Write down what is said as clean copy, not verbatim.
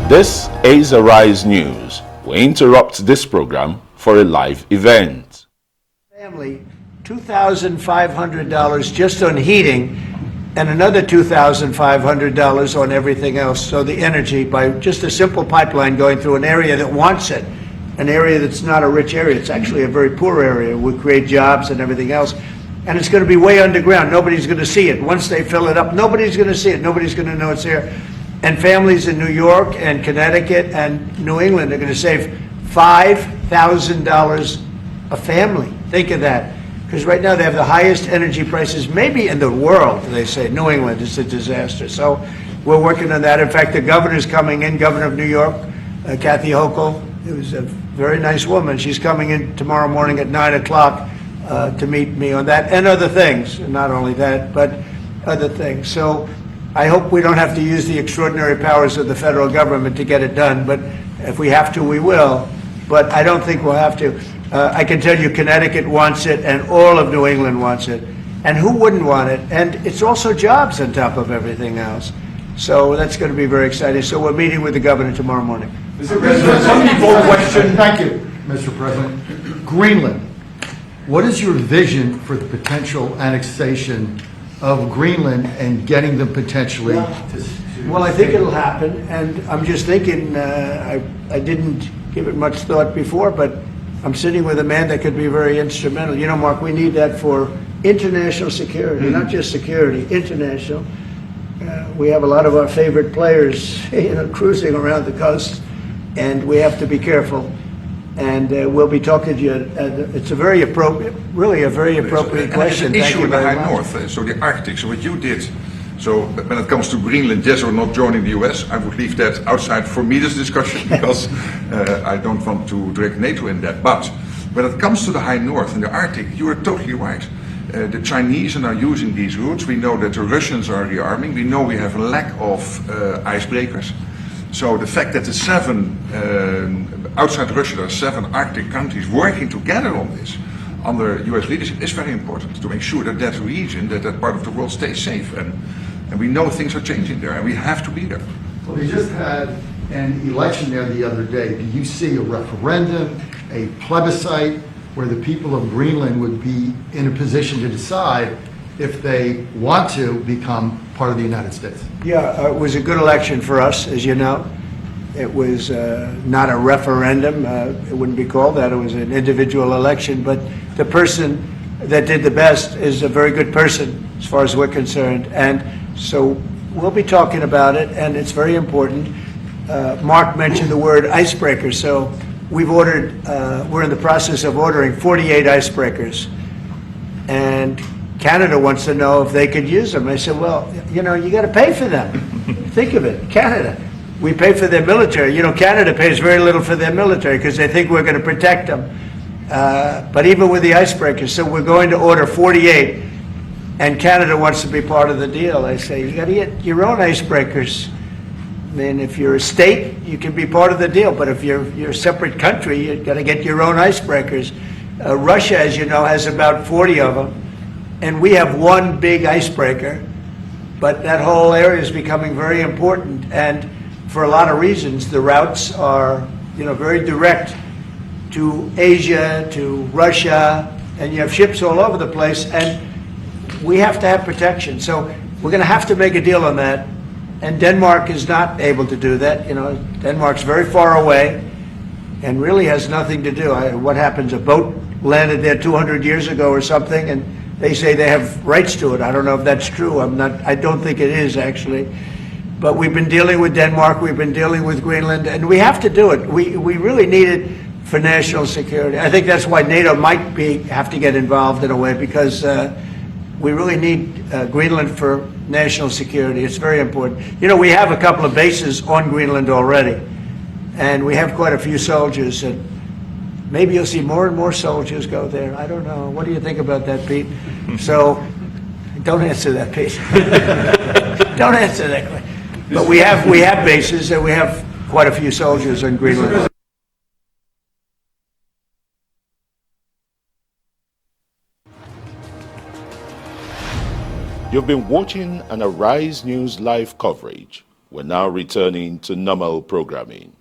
This is Arise News. We interrupt this program for a live event. Family, $2,500 just on heating and another $2,500 on everything else. So the energy by just a simple pipeline going through an area that wants it, an area that's not a rich area. It's actually a very poor area. We create jobs and everything else. And it's going to be way underground. Nobody's going to see it. Once they fill it up, nobody's going to see it. Nobody's going to know it's there. And families in New York and Connecticut and New England are going to save $5,000 a family. Think of that. Because right now they have the highest energy prices maybe in the world, they say. New England is a disaster. So we're working on that. In fact, the governor's coming in, Governor of New York, Kathy Hochul, who's a very nice woman. She's coming in tomorrow morning at 9 o'clock to meet me on that and other things. And not only that, but other things. So I hope we don't have to use the extraordinary powers of the federal government to get it done, but if we have to, we will. But I don't think we'll have to. I can tell you Connecticut wants it, and all of New England wants it. And who wouldn't want it? And it's also jobs on top of everything else. So that's going to be very exciting. So we're meeting with the governor tomorrow morning. Mr. President, some people question, thank you, Mr. President. Greenland. What is your vision for the potential annexation of Greenland and getting them potentially to Well, I think it'll happen, and I'm just thinking, I didn't give it much thought before, but I'm sitting with a man that could be very instrumental. You know, Mark, we need that for international security, not just security, international. We have a lot of our favorite players, cruising around the coast, and we have to be careful. And we'll be talking to you. It's a very appropriate, really a very appropriate question. There's an issue in the high much. north, so the Arctic. So what you did, so when it comes to Greenland, yes or not joining the US, I would leave that outside for me, this discussion, because I don't want to drag Nato in that. But when it comes to the high north and the Arctic, you are totally right. The Chinese are now using these routes. We know that the Russians are rearming. We know we have a lack of icebreakers. So the fact that the outside Russia, there are 7 Arctic countries working together on this under US leadership is very important to make sure that that region, that part of the world stays safe. And we know things are changing there and we have to be there. Well, they just had an election there the other day. Do you see a referendum, a plebiscite, where the people of Greenland would be in a position to decide if they want to become part of the United States? Yeah, it was a good election for us, as you know. It was not a referendum. It wouldn't be called that. It was an individual election. But the person that did the best is a very good person, as far as we're concerned. And so we'll be talking about it, and it's very important. Mark mentioned the word icebreaker. So we've ordered, we're in the process of ordering 48 icebreakers. And Canada wants to know if they could use them. I said, well, you got to pay for them. Think of it, Canada. We pay for their military. Canada pays very little for their military because they think we're going to protect them. But even with the icebreakers, so we're going to order 48, and Canada wants to be part of the deal. I say, you got to get your own icebreakers. I mean, if you're a state, you can be part of the deal. But if you're a separate country, you've got to get your own icebreakers. Russia, as you know, has about 40 of them. And we have one big icebreaker, but that whole area is becoming very important. And for a lot of reasons, the routes are, very direct to Asia, to Russia, and you have ships all over the place, and we have to have protection. So we're going to have to make a deal on that. And Denmark is not able to do that. Denmark's very far away and really has nothing to do. What happens? A boat landed there 200 years ago or something, and they say they have rights to it. I don't know if that's true. I don't think it is, actually. But we've been dealing with Denmark, we've been dealing with Greenland, and we have to do it. We really need it for national security. I think that's why NATO might have to get involved in a way, because we really need Greenland for national security. It's very important. We have a couple of bases on Greenland already, and we have quite a few soldiers, and maybe you'll see more and more soldiers go there. I don't know. What do you think about that, Pete? So, don't answer that, Pete. Don't answer that. But we have bases, and we have quite a few soldiers in Greenland. You've been watching an Arise News live coverage. We're now returning to normal programming.